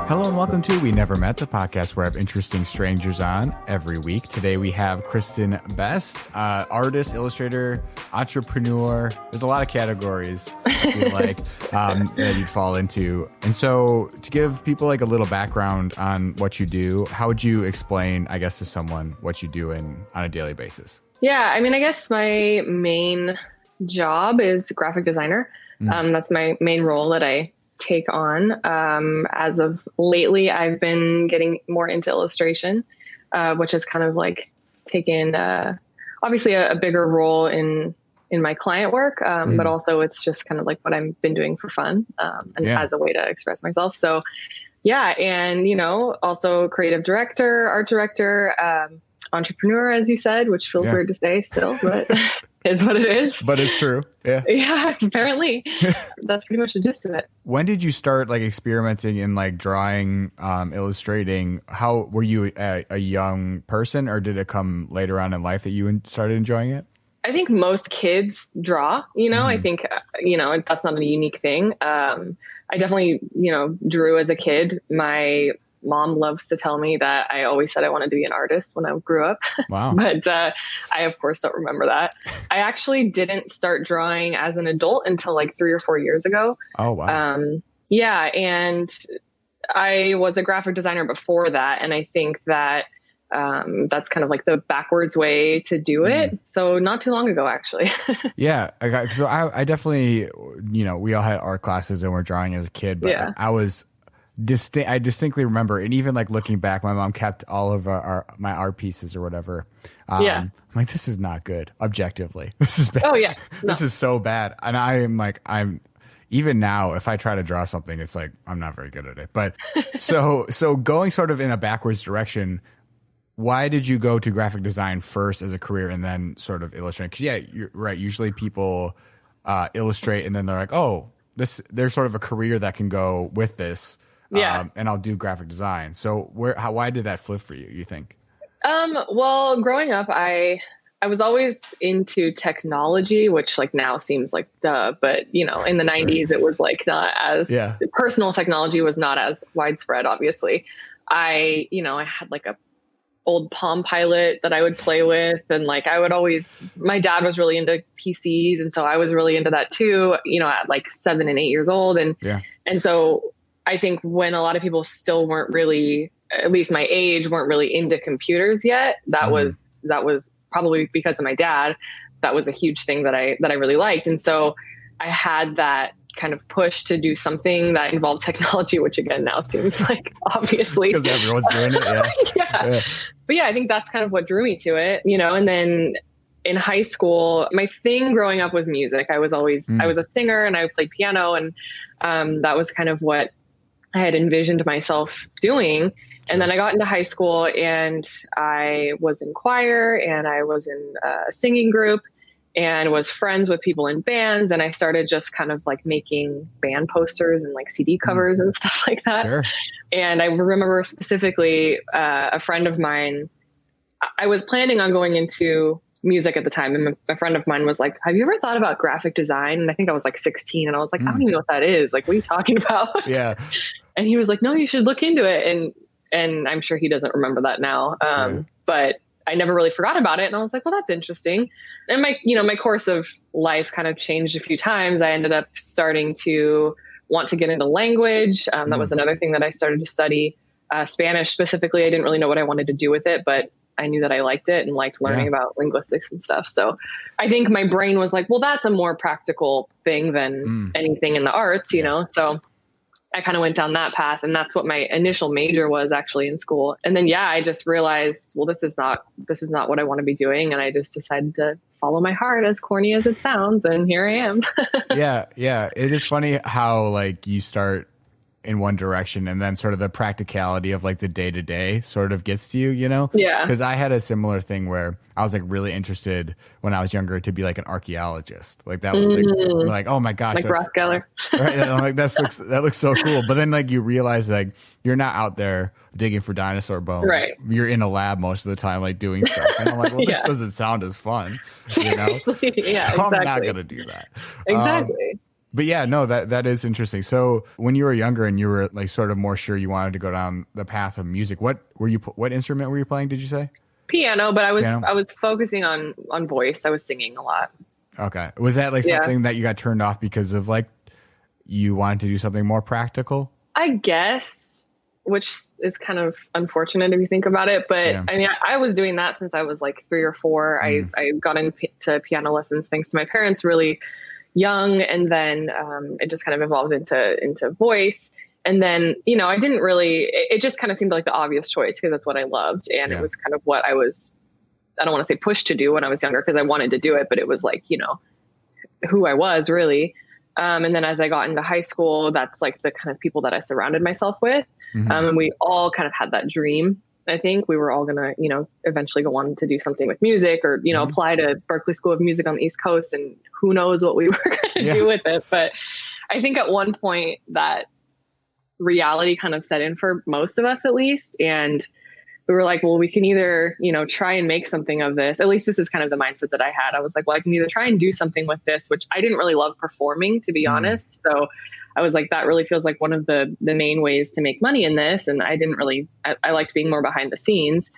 Hello and welcome to We Never Met, the podcast where I have interesting strangers on every week. Today we have Kristen Best, artist, illustrator, entrepreneur. There's a lot of categories I feel like that you'd fall into. And so to give people like a little background on what you do, how would you explain, I guess, to someone what you do on a daily basis? Yeah, I mean, I guess my main job is graphic designer. That's my main role that I take on. As of lately, I've been getting more into illustration, which has kind of like taken obviously a bigger role in my client work, but also it's just kind of like what I've been doing for fun and as a way to express myself. So yeah, and also creative director, art director, entrepreneur, as you said, which feels weird to say still, but is what it is. But it's true. Yeah. Yeah, apparently. That's pretty much the gist of it. When did you start like experimenting in like drawing, illustrating? How were you a young person, or did it come later on in life that you started enjoying it? I think most kids draw, I think, that's not a unique thing. I definitely, drew as a kid. My mom loves to tell me that I always said I wanted to be an artist when I grew up. Wow. But I, of course, don't remember that. I actually didn't start drawing as an adult until like 3 or 4 years ago. Oh, wow. Yeah. And I was a graphic designer before that. And I think that that's kind of like the backwards way to do it. So not too long ago, actually. Yeah. I definitely, we all had art classes and we're drawing as a kid, but I distinctly remember, and even like looking back, my mom kept all of my art pieces or whatever. I'm like, this is not good objectively. This is bad. Oh yeah, This is so bad. And I'm even now, if I try to draw something, it's like I'm not very good at it. But so going sort of in a backwards direction. Why did you go to graphic design first as a career and then sort of illustrating? Because yeah, you're right. Usually people illustrate and then they're like, oh, there's sort of a career that can go with this. Yeah. And I'll do graphic design. So why did that flip for you, you think? Well, growing up, I was always into technology, which like now seems like duh, but in the 90s, it was like not as personal technology was not as widespread, obviously. I had like a old Palm Pilot that I would play with. And like, my dad was really into PCs. And so I was really into that too, at like 7 and 8 years old. And so I think when a lot of people still weren't really, at least my age, weren't really into computers yet, that was probably because of my dad. That was a huge thing that I really liked. And so I had that kind of push to do something that involved technology, which again, now seems like obviously because everyone's doing it. Yeah. But yeah, I think that's kind of what drew me to it, and then in high school, my thing growing up was music. I was a singer and I played piano, and that was kind of what I had envisioned myself doing. And then I got into high school and I was in choir and I was in a singing group and was friends with people in bands. And I started just kind of like making band posters and like CD covers and stuff like that. Sure. And I remember specifically a friend of mine, I was planning on going into music at the time. And a friend of mine was like, have you ever thought about graphic design? And I think I was like 16 and I was like, I don't even know what that is. Like, what are you talking about? Yeah. And he was like, no, you should look into it. And I'm sure he doesn't remember that now. But I never really forgot about it. And I was like, well, that's interesting. And my course of life kind of changed a few times. I ended up starting to want to get into language. That was another thing that I started to study. Spanish specifically. I didn't really know what I wanted to do with it, but I knew that I liked it and liked learning about linguistics and stuff. So I think my brain was like, well, that's a more practical thing than anything in the arts, So I kind of went down that path, and that's what my initial major was actually in school. And then, I just realized, well, this is not what I want to be doing. And I just decided to follow my heart, as corny as it sounds. And here I am. Yeah. It is funny how like you start in one direction and then sort of the practicality of like the day to day sort of gets to you, Yeah. Because I had a similar thing where I was like really interested when I was younger to be like an archaeologist. Like that was like, oh my gosh. Like Ross Geller. Right. And I'm like, that looks so cool. But then like you realize like you're not out there digging for dinosaur bones. Right. You're in a lab most of the time, like doing stuff. And I'm like, well, this doesn't sound as fun, Seriously. Yeah, so exactly. I'm not going to do that. Exactly. But yeah, no, that is interesting. So when you were younger and you were like sort of more sure you wanted to go down the path of music, what instrument were you playing, did you say? Piano, but Piano? I was focusing on voice. I was singing a lot. Okay. Was that like Yeah. something that you got turned off because of like you wanted to do something more practical? I guess, which is kind of unfortunate if you think about it. But Yeah. I mean, I was doing that since I was like 3 or 4. I got into piano lessons thanks to my parents really young. And then it just kind of evolved into voice. And then, you know, I didn't really, it just kind of seemed like the obvious choice because that's what I loved. And Yeah. it was kind of what I don't want to say pushed to do when I was younger because I wanted to do it, but it was like, you know, who I was really. And then as I got into high school, that's like the kind of people that I surrounded myself with. And we all kind of had that dream. I think we were all going to, you know, eventually go on to do something with music or, you know, apply to Berklee School of Music on the East Coast, and who knows what we were going to do with it. But I think at one point that reality kind of set in for most of us at least. And we were like, well, we can either, you know, try and make something of this. At least this is kind of the mindset that I had. I was like, well, I can either try and do something with this, which I didn't really love performing, to be honest. So I was like, that really feels like one of the main ways to make money in this. And I didn't really, I liked being more behind the scenes.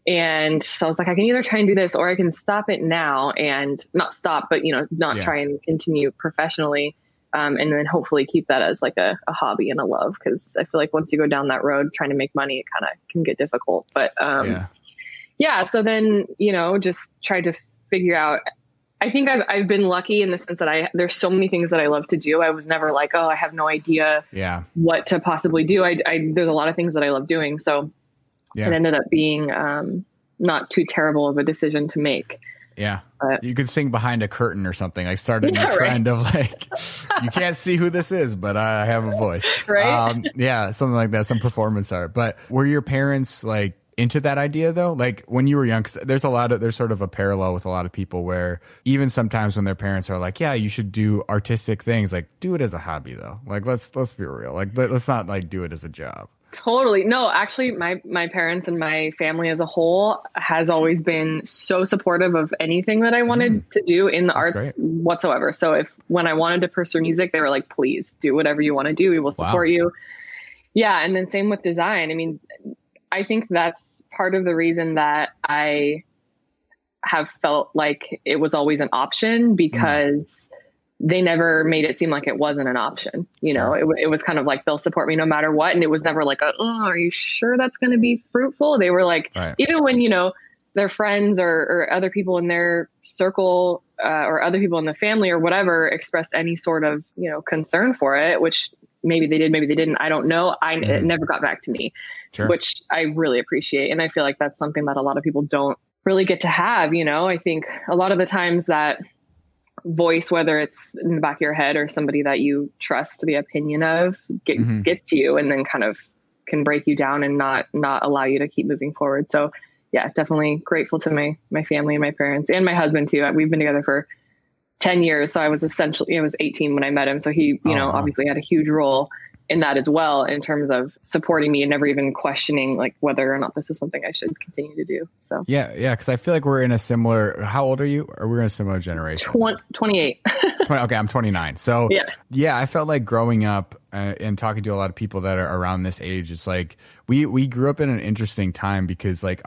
And so I was like, I can either try and do this or I can stop it now and not stop, but, you know, not try and continue professionally. And then hopefully keep that as like a hobby and a love. Cause I feel like once you go down that road trying to make money, it kind of can get difficult. But so then, you know, just tried to figure out, I think I've been lucky in the sense that there's so many things that I love to do. I was never like, oh, I have no idea what to possibly do. There's a lot of things that I love doing. So it ended up being not too terrible of a decision to make. Yeah. You could sing behind a curtain or something. I started a trend of like, you can't see who this is, but I have a voice. Right. Something like that. Some performance art. But were your parents like into that idea though? Like when you were young, 'cause there's sort of a parallel with a lot of people where even sometimes when their parents are like, yeah, you should do artistic things, like do it as a hobby though. Like, let's be real. Like, let's not like do it as a job. Totally. No, actually my parents and my family as a whole has always been so supportive of anything that I wanted to do in the arts whatsoever. So when I wanted to pursue music, they were like, please do whatever you want to do. We will support you. Yeah. And then same with design. I mean, I think that's part of the reason that I have felt like it was always an option because they never made it seem like it wasn't an option. You know, it was kind of like, they'll support me no matter what. And it was never like, oh, are you sure that's going to be fruitful? They were like, even when, you know, their friends or other people in their circle or other people in the family or whatever expressed any sort of, you know, concern for it, which maybe they did, maybe they didn't. I don't know. It never got back to me, which I really appreciate. And I feel like that's something that a lot of people don't really get to have. You know, I think a lot of the times that voice, whether it's in the back of your head or somebody that you trust the opinion of, gets to you and then kind of can break you down and not allow you to keep moving forward. So yeah, definitely grateful to my family and my parents and my husband too. We've been together for 10 years. So I was 18 when I met him. So he, you know, obviously had a huge role in that as well, in terms of supporting me and never even questioning like whether or not this was something I should continue to do. So yeah. Cause I feel like we're in a similar, how old are you? Or we're in a similar generation? 28. Okay. I'm 29. So yeah, I felt like growing up and talking to a lot of people that are around this age, it's like, we grew up in an interesting time because like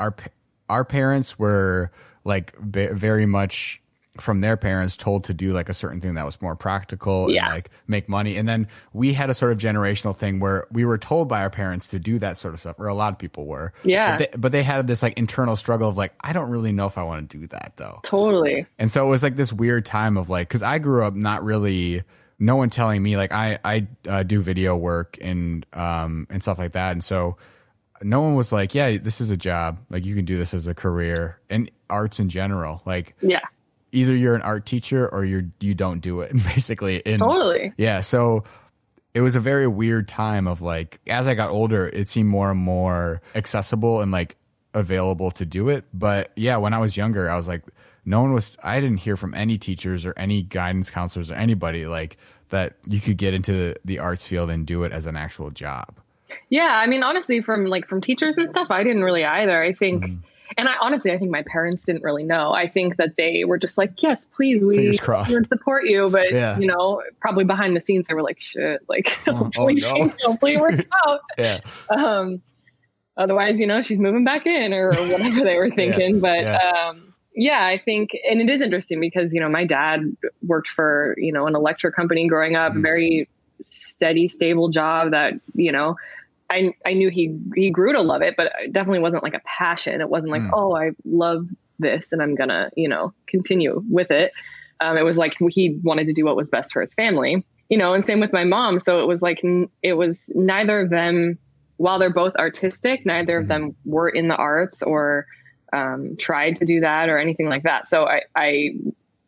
our parents were like very much from their parents told to do like a certain thing that was more practical and like make money. And then we had a sort of generational thing where we were told by our parents to do that sort of stuff, or a lot of people were. Yeah. But they had this like internal struggle of like, I don't really know if I want to do that though. Totally. And so it was like this weird time of like, cause I grew up not really, no one telling me like I do video work and stuff like that. And so no one was like, yeah, this is a job. Like you can do this as a career, and arts in general. Like, either you're an art teacher or you don't do it, basically. Totally. Yeah. So it was a very weird time of like, as I got older, it seemed more and more accessible and like available to do it. But yeah, when I was younger, I was like, I didn't hear from any teachers or any guidance counselors or anybody like that you could get into the arts field and do it as an actual job. Yeah. I mean, honestly, from teachers and stuff, I didn't really either. I think And I think my parents didn't really know. I think that they were just like, yes, please, Fingers we crossed. would support you. But, Yeah. you know, probably behind the scenes, they were like, shit, like, hopefully no. hopefully it works out. Yeah. Otherwise, you know, she's moving back in or whatever they were thinking. Yeah, I think, and it is interesting because, you know, my dad worked for, you know, an electric company growing up, very steady, stable job that, you know, I knew he grew to love it, but it definitely wasn't like a passion. It wasn't like, oh, I love this and I'm gonna, you know, continue with it. It was like he wanted to do what was best for his family, you know, and same with my mom. So it was like, it was neither of them, while they're both artistic, neither of them were in the arts or tried to do that or anything like that. So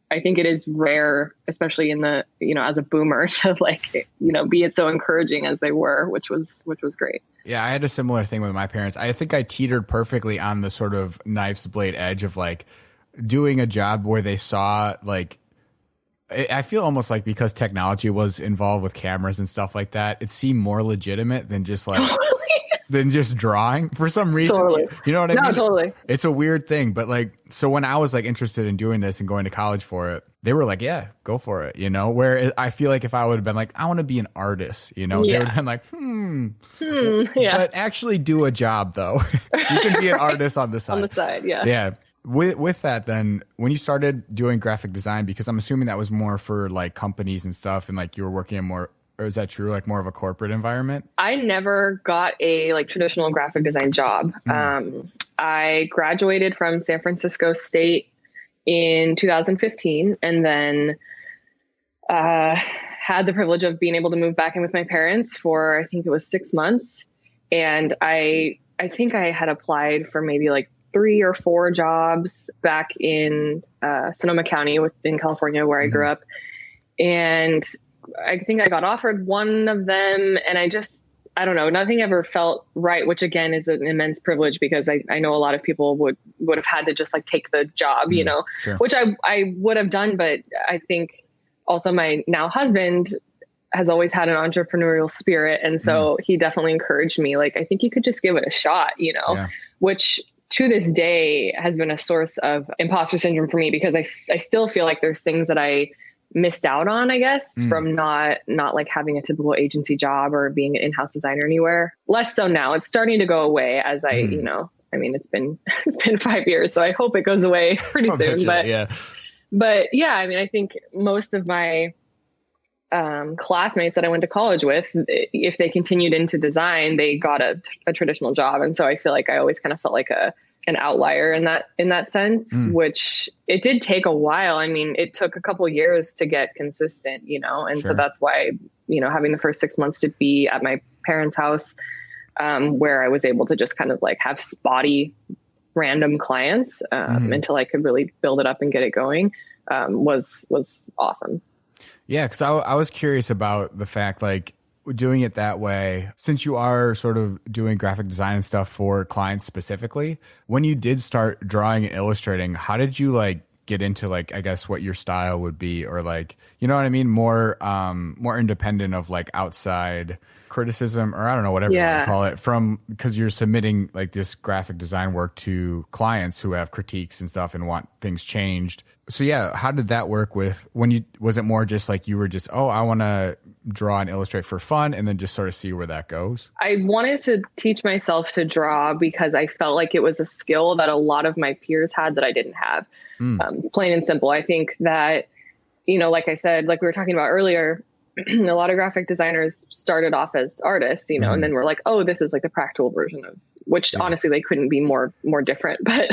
I think it is rare, especially in the, you know, as a boomer, to like, you know, be it so encouraging as they were, which was great. Yeah, I had a similar thing with my parents. I think I teetered perfectly on the sort of knife's blade edge of like doing a job where they saw like, I feel almost like because technology was involved with cameras and stuff like that, it seemed more legitimate than just like than just drawing for some reason. Totally. You know what I mean? No, totally. It's a weird thing, but like, so when I was like interested in doing this and going to college for it, they were like, yeah, go for it. You know, where I feel like if I would have been like, I want to be an artist, you know, they would have been like, yeah. But actually do a job though. You can be an artist on the side. On the side. Yeah. Yeah. With that, then when you started doing graphic design, because I'm assuming that was more for like companies and stuff, and like you were working in more, or is that true? Like more of a corporate environment? I never got a like traditional graphic design job. I graduated from San Francisco State in 2015 and then had the privilege of being able to move back in with my parents for, I think it was 6 months. And I think I had applied for maybe like 3 or 4 jobs back in Sonoma County in California, where I grew up. And I think I got offered one of them, and I don't know, nothing ever felt right, which again is an immense privilege because I know a lot of people would have had to just like take the job, you know, sure. Which I would have done. But I think also my now husband has always had an entrepreneurial spirit. And so he definitely encouraged me, like, I think you could just give it a shot, you know, which to this day has been a source of imposter syndrome for me, because I still feel like there's things that I missed out on, I guess, from not like having a typical agency job or being an in-house designer anywhere. Less so now. It's starting to go away as I, you know, I mean, it's been 5 years, so I hope it goes away pretty soon. But yeah, I mean, I think most of my classmates that I went to college with, if they continued into design, they got a traditional job. And so I feel like I always kind of felt like an outlier in that sense, which it did take a while. I mean, it took a couple years to get consistent, you know, and so that's why, you know, having the first 6 months to be at my parents' house, where I was able to just kind of like have spotty random clients until I could really build it up and get it going, was awesome. Yeah, because I was curious about the fact, like, doing it that way, since you are sort of doing graphic design and stuff for clients specifically, when you did start drawing and illustrating, how did you like get into like, I guess, what your style would be, or like, you know what I mean? More independent of like outside criticism, or I don't know, whatever you want to call it, from, because you're submitting like this graphic design work to clients who have critiques and stuff and want things changed. So yeah, how did that work with was it more just like you were just, oh, I want to draw and illustrate for fun and then just sort of see where that goes? I wanted to teach myself to draw because I felt like it was a skill that a lot of my peers had that I didn't have. Plain and simple. I think that, you know, like I said, like we were talking about earlier, a lot of graphic designers started off as artists, you know, and then we're like, oh, this is like the practical version of, which honestly, they couldn't be more different. But,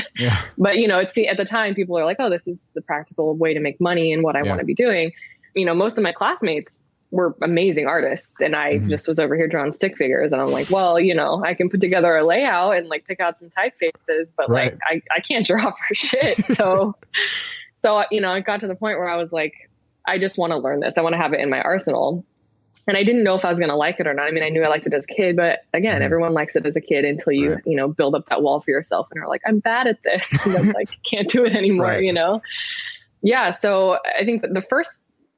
you know, at the time people are like, oh, this is the practical way to make money and what I want to be doing. You know, most of my classmates were amazing artists, and I just was over here drawing stick figures, and I'm like, well, you know, I can put together a layout and like pick out some typefaces, but like, I can't draw for shit. So, you know, it got to the point where I was like, I just want to learn this. I want to have it in my arsenal. And I didn't know if I was going to like it or not. I mean, I knew I liked it as a kid, but again, everyone likes it as a kid until you, you know, build up that wall for yourself and are like, I'm bad at this. And I'm like, can't do it anymore, you know? Yeah. So I think that the first,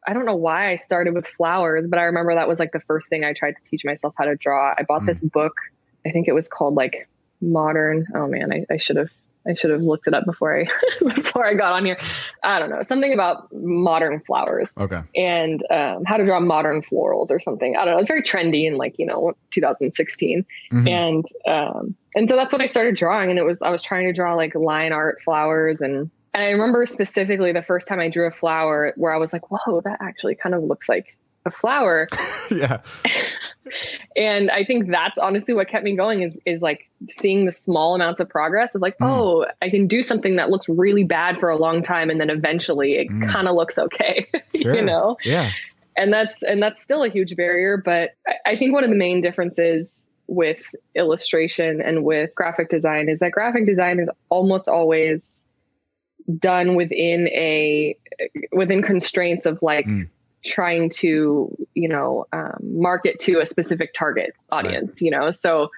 I don't know why I started with flowers, but I remember that was like the first thing I tried to teach myself how to draw. I bought this book. I think it was called like Modern. Oh man, I should have I should have looked it up before I before I got on here. I don't know, something about modern flowers. Okay. And how to draw modern florals or something. I don't know. It's very trendy in 2016. And so that's what I started drawing. And I was trying to draw like line art flowers. And I remember specifically the first time I drew a flower where I was like, whoa, that actually kind of looks like a flower. Yeah. And I think that's honestly what kept me going is like seeing the small amounts of progress of like, oh, I can do something that looks really bad for a long time. And then eventually it kind of looks okay, Sure. Yeah. And that's still a huge barrier. But I think one of the main differences with illustration and with graphic design is that graphic design is almost always done within constraints of like, trying to, market to a specific target audience, right. So,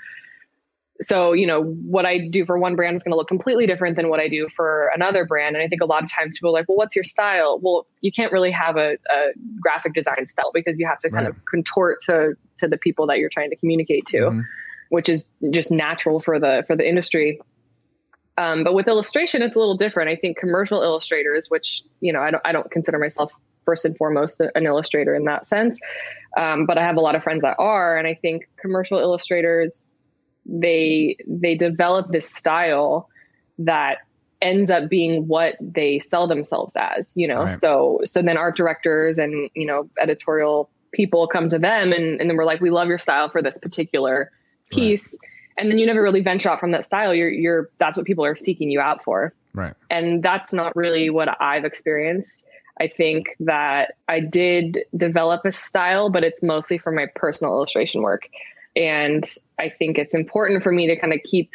what I do for one brand is going to look completely different than what I do for another brand. And I think a lot of times people are like, well, what's your style? Well, you can't really have a graphic design style because you have to kind of contort to the people that you're trying to communicate to, which is just natural for the industry. But with illustration, it's a little different. I think commercial illustrators, which, I don't consider myself first and foremost an illustrator in that sense. But I have a lot of friends that are, and I think commercial illustrators, they develop this style that ends up being what they sell themselves as, Right. So then art directors and, editorial people come to them and then we're like, we love your style for this particular piece. Right. And then you never really venture out from that style. That's what people are seeking you out for. Right. And that's not really what I've experienced. I think that I did develop a style, but it's mostly for my personal illustration work. And I think it's important for me to kind of keep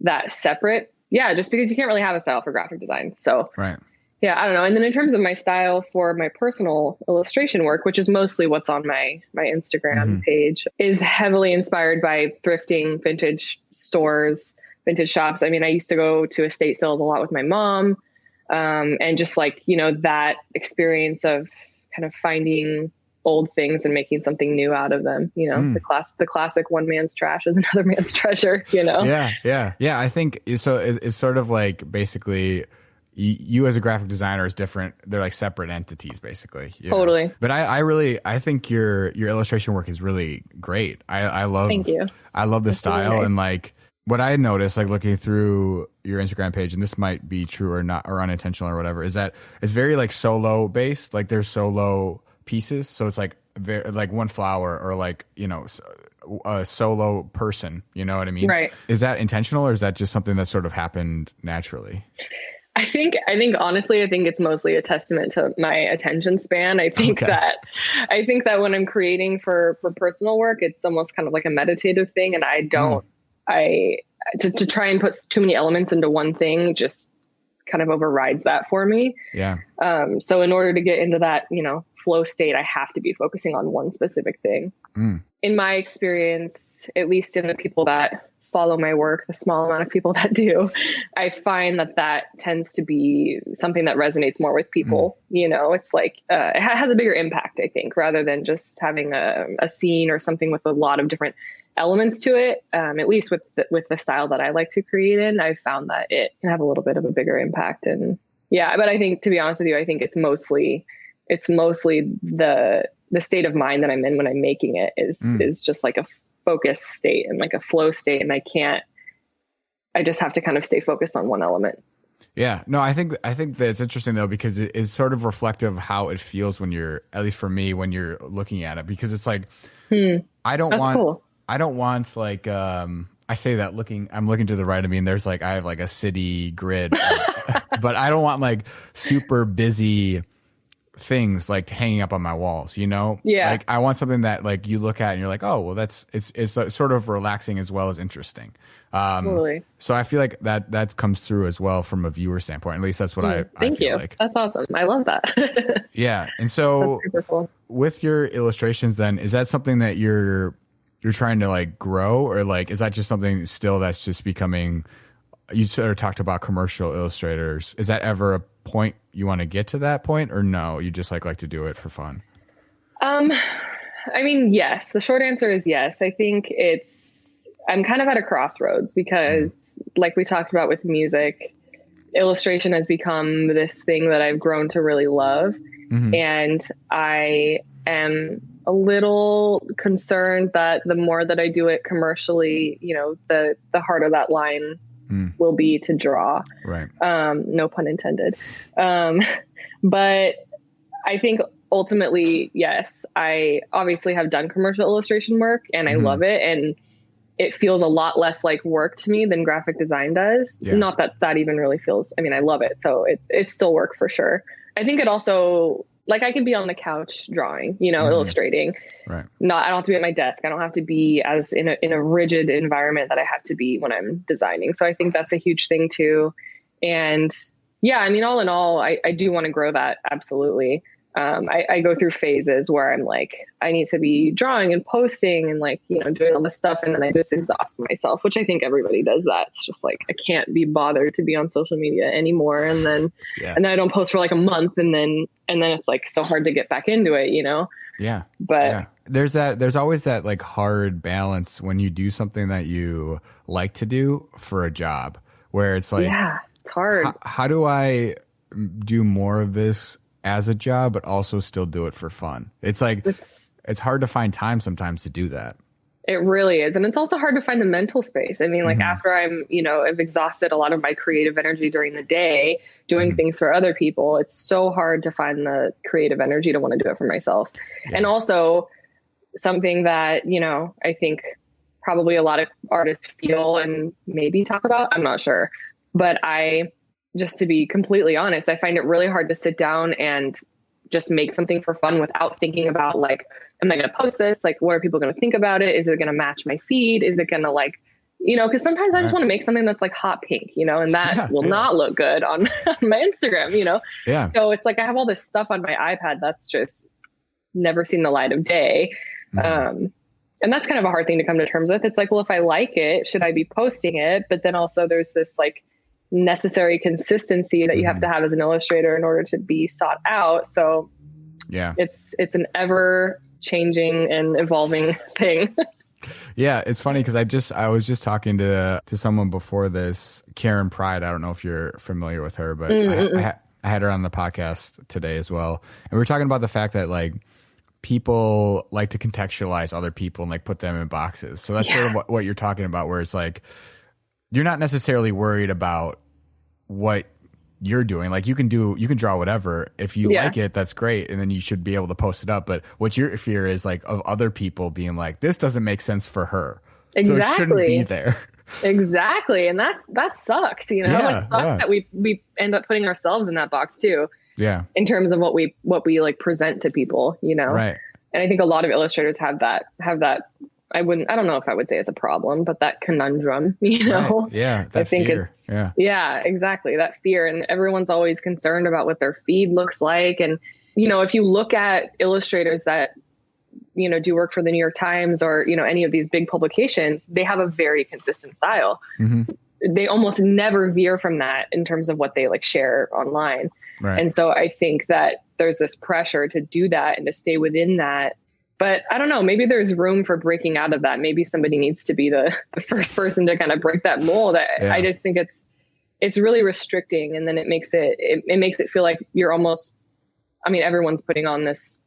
that separate. Yeah, just because you can't really have a style for graphic design. So, right. Yeah, I don't know. And then in terms of my style for my personal illustration work, which is mostly what's on my Instagram page, is heavily inspired by thrifting, vintage stores, vintage shops. I mean, I used to go to estate sales a lot with my mom. And just like, that experience of kind of finding old things and making something new out of them, the classic one man's trash is another man's treasure, Yeah. I think so. It's sort of like basically you as a graphic designer is different. They're like separate entities basically. Totally. But I think your illustration work is really great. Thank you. I love the style and like, what I noticed, like looking through your Instagram page, and this might be true or not, or unintentional or whatever, is that it's very like solo based. Like there's solo pieces, so it's like very, like one flower or like a solo person. You know what I mean? Right. Is that intentional or is that just something that sort of happened naturally? I think honestly, it's mostly a testament to my attention span. I think that when I'm creating for personal work, it's almost kind of like a meditative thing, and I don't. To try and put too many elements into one thing just kind of overrides that for me. Yeah. So in order to get into that, flow state, I have to be focusing on one specific thing. In my experience, at least in the people that follow my work, the small amount of people that do, I find that tends to be something that resonates more with people. It's like, it has a bigger impact, I think, rather than just having a scene or something with a lot of different elements to it. At least with the style that I like to create in, I've found that it can have a little bit of a bigger impact. And yeah, but I think, to be honest with you, I think it's mostly the state of mind that I'm in when I'm making it is just like a focus state and like a flow state. And I just have to kind of stay focused on one element. Yeah, no, I think that it's interesting though, because it is sort of reflective of how it feels when you're, at least for me, when you're looking at it, because it's like, I don't want like, I say that I'm looking to the right of me and there's like, I have like a city grid, but I don't want like super busy things like hanging up on my walls, Yeah. Like I want something that like you look at and you're like, oh, well it's sort of relaxing as well as interesting. Totally. So I feel like that comes through as well from a viewer standpoint. At least that's what I feel like. That's awesome. I love that. Yeah. And so that's super cool. With your illustrations then, is that something that you're trying to like grow, or like, is that just something still that's just becoming, you sort of talked about commercial illustrators. Is that ever a point you want to get to that point, or no, you just like to do it for fun? I mean, yes, the short answer is yes. I think I'm kind of at a crossroads because like we talked about with music, illustration has become this thing that I've grown to really love. And I am a little concerned that the more that I do it commercially, you know, the harder that line will be to draw. Right. No pun intended. But I think ultimately, yes, I obviously have done commercial illustration work and I love it. And it feels a lot less like work to me than graphic design does. Yeah. Not that that even really feels, I mean, I love it. So it's still work for sure. I think it also, like I can be on the couch drawing, you know, illustrating. Right. I don't have to be at my desk. I don't have to be as in a rigid environment that I have to be when I'm designing. So I think that's a huge thing too. And yeah, I mean, all in all, I do want to grow that. Absolutely. I go through phases where I'm like, I need to be drawing and posting and like, you know, doing all this stuff. And then I just exhaust myself, which I think everybody does that. It's just like, I can't be bothered to be on social media anymore. And then, and then I don't post for like a month and then it's like so hard to get back into it, you know? Yeah. But there's always that like hard balance when you do something that you like to do for a job where it's like, it's hard. How do I do more of this as a job, but also still do it for fun? It's like, it's hard to find time sometimes to do that. It really is. And it's also hard to find the mental space. I mean, like after I'm, you know, I've exhausted a lot of my creative energy during the day doing things for other people, it's so hard to find the creative energy to want to do it for myself. And also something that, you know, I think probably a lot of artists feel and maybe talk about, I'm not sure, but just to be completely honest, I find it really hard to sit down and just make something for fun without thinking about like, am I going to post this? Like, what are people going to think about it? Is it going to match my feed? Is it going to like, you know, because sometimes I just want to make something that's like hot pink, you know, and that will not look good on my Instagram, you know? Yeah. So it's like, I have all this stuff on my iPad that's just never seen the light of day. And that's kind of a hard thing to come to terms with. It's like, well, if I like it, should I be posting it? But then also there's this like necessary consistency that you have to have as an illustrator in order to be sought out. So it's an ever changing and evolving thing. Yeah, it's funny because I was just talking to someone before this, Karen Pride. I don't know if you're familiar with her, but I had her on the podcast today as well, and we were talking about the fact that like people like to contextualize other people and like put them in boxes. So that's sort of what you're talking about, where it's like you're not necessarily worried about what you're doing. Like you can draw whatever. If you like it, that's great. And then you should be able to post it up. But what your fear is like of other people being like, this doesn't make sense for her. Exactly. So it shouldn't be there. Exactly. And that sucks, you know, it sucks that we end up putting ourselves in that box too. Yeah. In terms of what we like present to people, you know? Right. And I think a lot of illustrators have that, I don't know if I would say it's a problem, but that conundrum, you know? Right. Yeah. That I think fear. Yeah, exactly. That fear. And everyone's always concerned about what their feed looks like. And, you know, if you look at illustrators that, you know, do work for the New York Times or, you know, any of these big publications, they have a very consistent style. They almost never veer from that in terms of what they like share online. Right. And so I think that there's this pressure to do that and to stay within that. But I don't know, maybe there's room for breaking out of that. Maybe somebody needs to be the first person to kind of break that mold. I just think it's really restricting. And then it makes it feel like you're almost, I mean, everyone's putting on this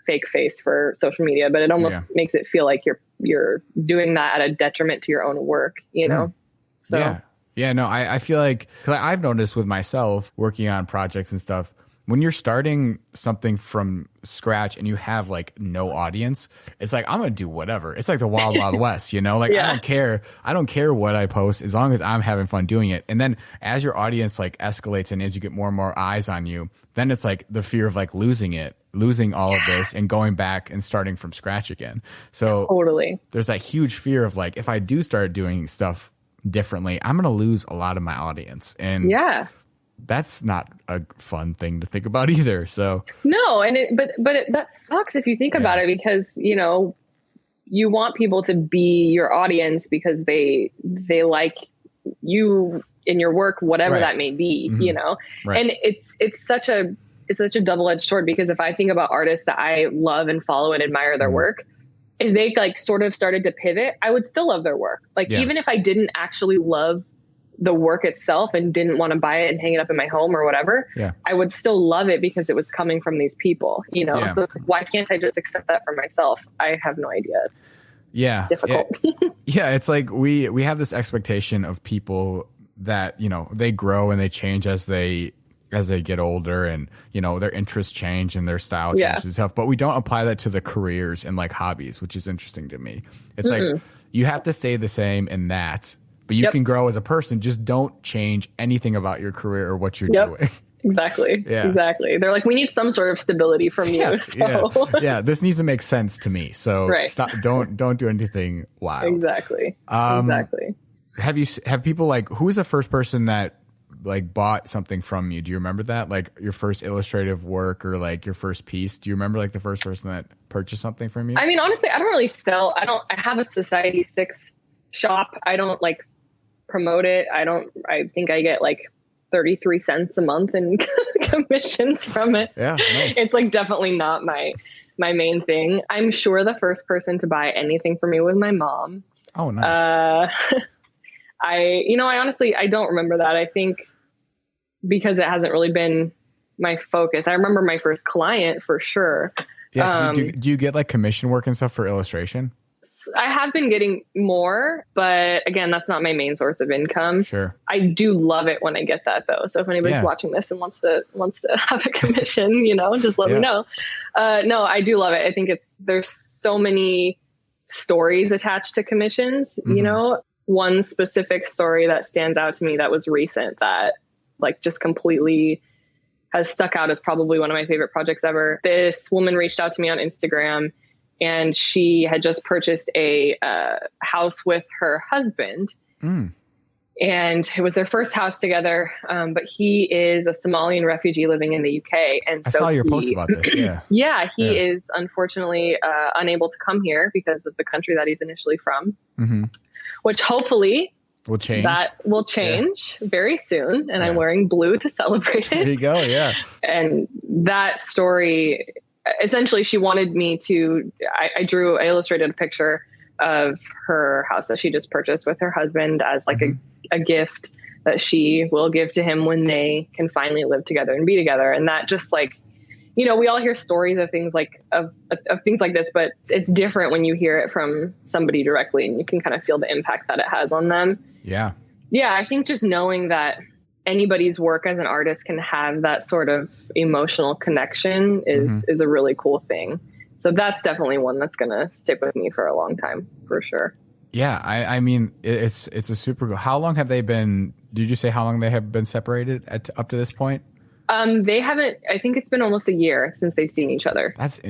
fake face for social media, but it almost makes it feel like you're doing that at a detriment to your own work, you know? So yeah, no, I feel like, 'cause I've noticed with myself working on projects and stuff, when you're starting something from scratch and you have like no audience, it's like, I'm going to do whatever. It's like the wild, wild west, you know, like I don't care what I post as long as I'm having fun doing it. And then as your audience like escalates and as you get more and more eyes on you, then it's like the fear of like losing all of this and going back and starting from scratch again. So totally. There's that huge fear of like, if I do start doing stuff differently, I'm going to lose a lot of my audience. And that's not a fun thing to think about either. So no, and that sucks if you think about it, because, you know, you want people to be your audience because they like you in your work, whatever that may be, you know, and it's such a double-edged sword, because if I think about artists that I love and follow and admire their work, if they like sort of started to pivot, I would still love their work. Like, even if I didn't actually love the work itself and didn't want to buy it and hang it up in my home or whatever, I would still love it because it was coming from these people, you know? So it's like, why can't I just accept that for myself? I have no idea. It's difficult. It's like we have this expectation of people that, you know, they grow and they change as they get older, and, you know, their interests change and their style changes and stuff, but we don't apply that to the careers and like hobbies, which is interesting to me. It's like, you have to stay the same in that, but you can grow as a person. Just don't change anything about your career or what you're doing. Exactly. Exactly. They're like, we need some sort of stability from you. This needs to make sense to me. So stop. Don't do anything wild. Exactly. Have people like, who was the first person that like bought something from you? Do you remember that? Like your first illustrative work or like your first piece? Do you remember like the first person that purchased something from you? I mean, honestly, I don't really sell. I have a Society 6 shop. I don't like promote it. I think I get like 33 cents a month in commissions from it. Nice. It's like definitely not my main thing. I'm sure the first person to buy anything for me was my mom. Oh, nice. I honestly, I don't remember that. I think because it hasn't really been my focus. I remember my first client for sure. Yeah. Do you get like commission work and stuff for illustration? I have been getting more, but again, that's not my main source of income. Sure. I do love it when I get that though. So if anybody's watching this and wants to have a commission, you know, just let me know. No, I do love it. I think there's so many stories attached to commissions, you know. One specific story that stands out to me that was recent that like just completely has stuck out as probably one of my favorite projects ever. This woman reached out to me on Instagram, and she had just purchased a house with her husband. And it was their first house together. But he is a Somalian refugee living in the UK. And I saw your post about this. He is unfortunately unable to come here because of the country that he's initially from. Which hopefully will change. That will change very soon. And I'm wearing blue to celebrate it. There you go. Yeah. And that story, essentially she wanted me to, I illustrated a picture of her house that she just purchased with her husband as like a gift that she will give to him when they can finally live together and be together. And that just like, you know, we all hear stories of things like of things like this, but it's different when you hear it from somebody directly and you can kind of feel the impact that it has on them. Yeah. I think just knowing that anybody's work as an artist can have that sort of emotional connection is a really cool thing. So that's definitely one that's going to stick with me for a long time, for sure. Yeah. I mean, it's a super cool. How long have they been, did you say how long they have been separated up to this point? They haven't, I think it's been almost a year since they've seen each other. That's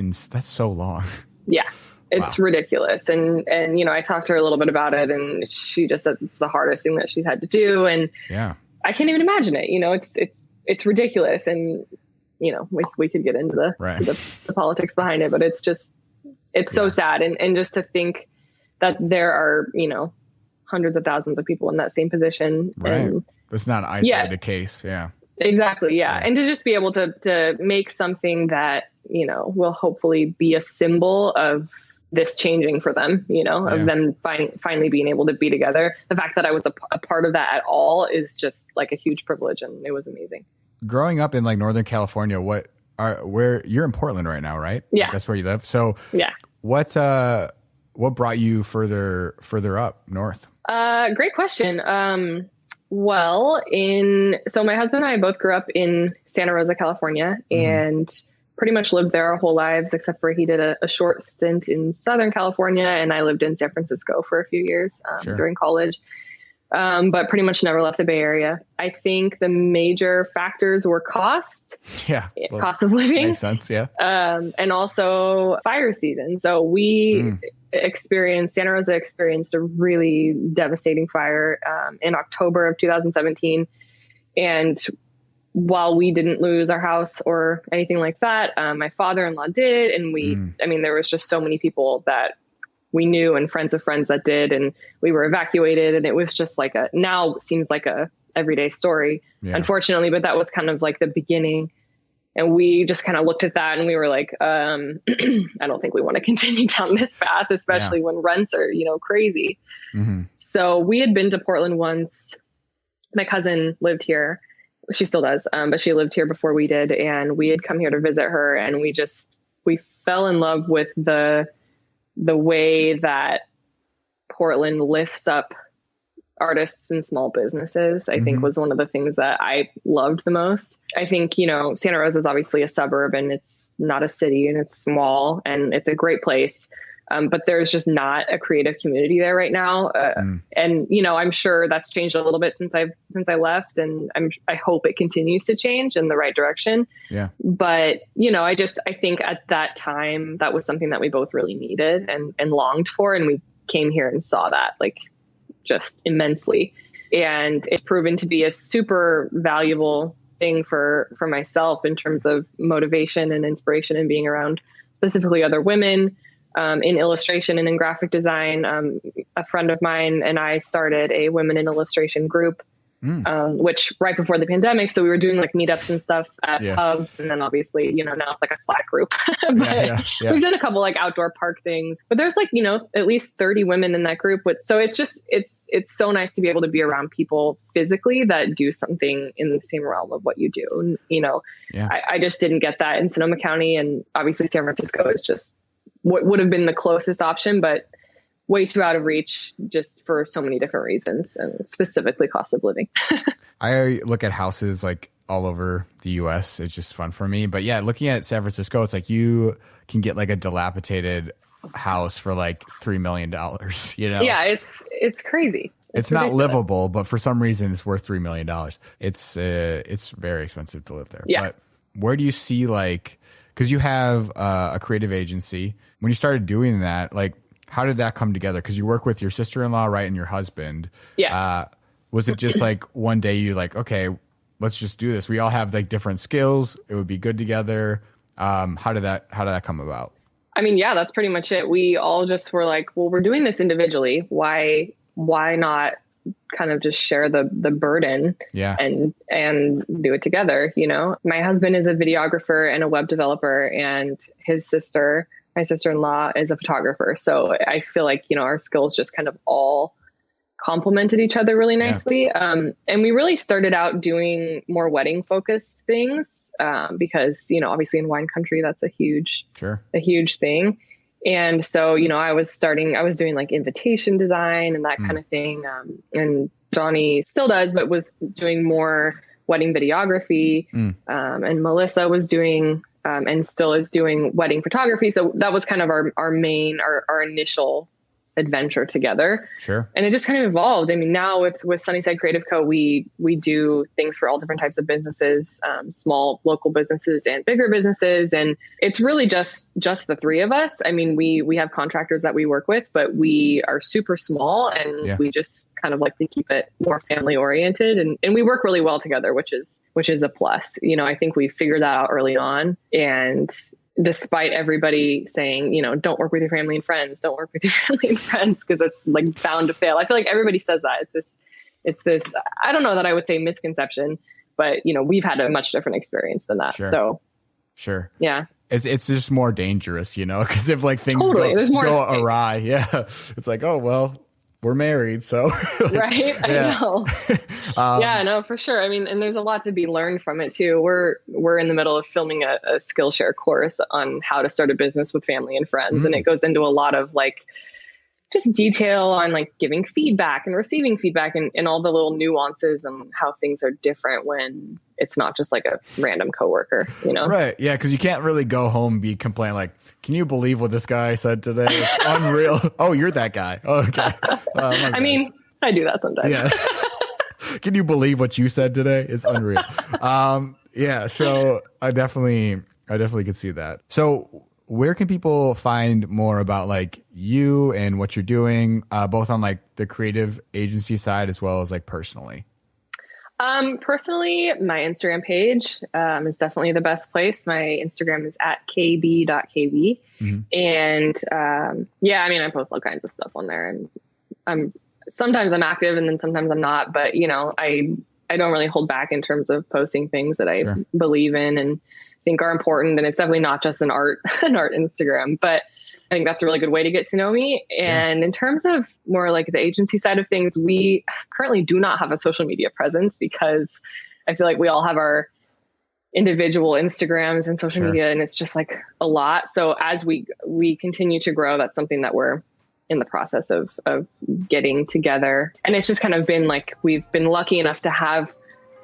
so long. Yeah, it's ridiculous. And, you know, I talked to her a little bit about it and she just said it's the hardest thing that she's had to do. And I can't even imagine it. You know, it's ridiculous. And, you know, we could get into the politics behind it, but it's so sad. And just to think that there are, you know, hundreds of thousands of people in that same position. Right. And it's not an isolated case. Yeah. Exactly. Yeah. And to just be able to make something that, you know, will hopefully be a symbol of this changing for them, you know, of them finally being able to be together. The fact that I was a part of that at all is just like a huge privilege. And it was amazing. Growing up in like Northern California, where you're in Portland right now, right? Yeah. Like that's where you live. So what brought you further up north? Great question. So my husband and I both grew up in Santa Rosa, California, and pretty much lived there our whole lives, except for he did a short stint in Southern California, and I lived in San Francisco for a few years during college, but pretty much never left the Bay Area. I think the major factors were cost of living. Makes sense, yeah. And also fire season. So we Santa Rosa experienced a really devastating fire in October of 2017. And while we didn't lose our house or anything like that, my father-in-law did. And I mean, there was just so many people that we knew and friends of friends that did, and we were evacuated. And it was just like now seems like a everyday story, unfortunately, but that was kind of like the beginning. And we just kind of looked at that and we were like, I don't think we want to continue down this path, especially when rents are, crazy. Mm-hmm. So we had been to Portland once. My cousin lived here. She still does, but she lived here before we did. And we had come here to visit her, and we fell in love with the way that Portland lifts up artists and small businesses. I think was one of the things that I loved the most. I think, Santa Rosa is obviously a suburb, and it's not a city, and it's small, and it's a great place. But there's just not a creative community there right now. And, I'm sure that's changed a little bit since I left, and I hope it continues to change in the right direction. Yeah. But, I think at that time, that was something that we both really needed and longed for. And we came here and saw that, like, just immensely. And it's proven to be a super valuable thing for myself in terms of motivation and inspiration and being around specifically other women in illustration and in graphic design. A friend of mine and I started a women in illustration group, which right before the pandemic. So we were doing like meetups and stuff at pubs. And then obviously, now it's like a Slack group, but we've done a couple like outdoor park things, but there's like, at least 30 women in that group. So it's just, it's so nice to be able to be around people physically that do something in the same realm of what you do. And, I just didn't get that in Sonoma County, and obviously San Francisco is just what would have been the closest option, but way too out of reach just for so many different reasons, and specifically cost of living. I look at houses like all over the US. It's just fun for me. But yeah, looking at San Francisco, it's like you can get like a dilapidated house for like $3 million, Yeah, it's crazy. It's not livable, but for some reason it's worth $3 million. It's very expensive to live there. Yeah. But where do you see because you have a creative agency, when you started doing that, like, how did that come together? Because you work with your sister-in-law, right, and your husband. Yeah. Was it just like one day you like, okay, let's just do this? We all have like different skills. It would be good together. How did that come about? I mean, yeah, that's pretty much it. We all just were like, well, we're doing this individually. Why not kind of just share the burden and do it together? My husband is a videographer and a web developer, and my sister-in-law is a photographer. So I feel like, our skills just kind of all complemented each other really nicely. Yeah. And we really started out doing more wedding focused things because, obviously in wine country, that's a huge thing. And so, I was doing like invitation design and that kind of thing. And Johnny still does, but was doing more wedding videography. And Melissa was doing and still is doing wedding photography. So that was kind of our initial adventure together. Sure. And it just kind of evolved. I mean, now with Sunnyside Creative Co., we do things for all different types of businesses, small local businesses and bigger businesses. And it's really just the three of us. I mean, we have contractors that we work with, but we are super small, and we just kind of like to keep it more family oriented. And we work really well together, which is a plus. I think we figured that out early on. And despite everybody saying, don't work with your family and friends, because it's like bound to fail. I feel like everybody says that. It's this, I don't know that I would say misconception, but we've had a much different experience than that. Sure. So sure. Yeah. It's just more dangerous, because if like things go awry, it's like, oh, well, we're married, so. Right. I know. Yeah, no, for sure. I mean, and there's a lot to be learned from it too. We're in the middle of filming a Skillshare course on how to start a business with family and friends. And it goes into a lot of like just detail on like giving feedback and receiving feedback and all the little nuances and how things are different when it's not just like a random coworker, Right. Yeah. Cause you can't really go home and be complaining like, can you believe what this guy said today? It's unreal. Oh, you're that guy. Oh, okay. I mean, I do that sometimes. Yeah. Can you believe what you said today? It's unreal. Yeah. So I definitely could see that. So where can people find more about like you and what you're doing, both on like the creative agency side as well as like personally? Personally, my Instagram page is definitely the best place. My Instagram is at kb.kb. And I mean, I post all kinds of stuff on there, and sometimes I'm active and then sometimes I'm not, but I don't really hold back in terms of posting things that I believe in and think are important. And it's definitely not just an art Instagram, but I think that's a really good way to get to know me. And in terms of more like the agency side of things, we currently do not have a social media presence because I feel like we all have our individual Instagrams and social media, and it's just like a lot. So as we continue to grow, that's something that we're in the process of getting together. And it's just kind of been like, we've been lucky enough to have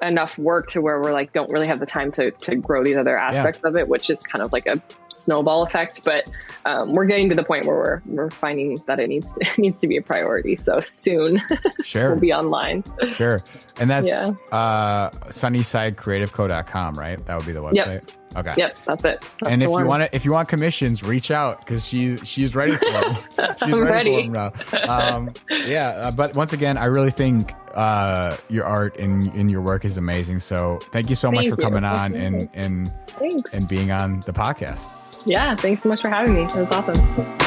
enough work to where we're like, don't really have the time to grow these other aspects of it, which is kind of like a snowball effect. But we're getting to the point where we're finding that it needs to be a priority. So soon we'll be online. Sure. And that's sunnysidecreativeco.com, right? That would be the website. Yep. Okay. Yep, that's it. That's and if you want commissions, reach out because she's ready for them. She's ready for them now. But once again, I really think your art and your work is amazing. So thank you so much for coming on and being on the podcast. Yeah, thanks so much for having me. It was awesome.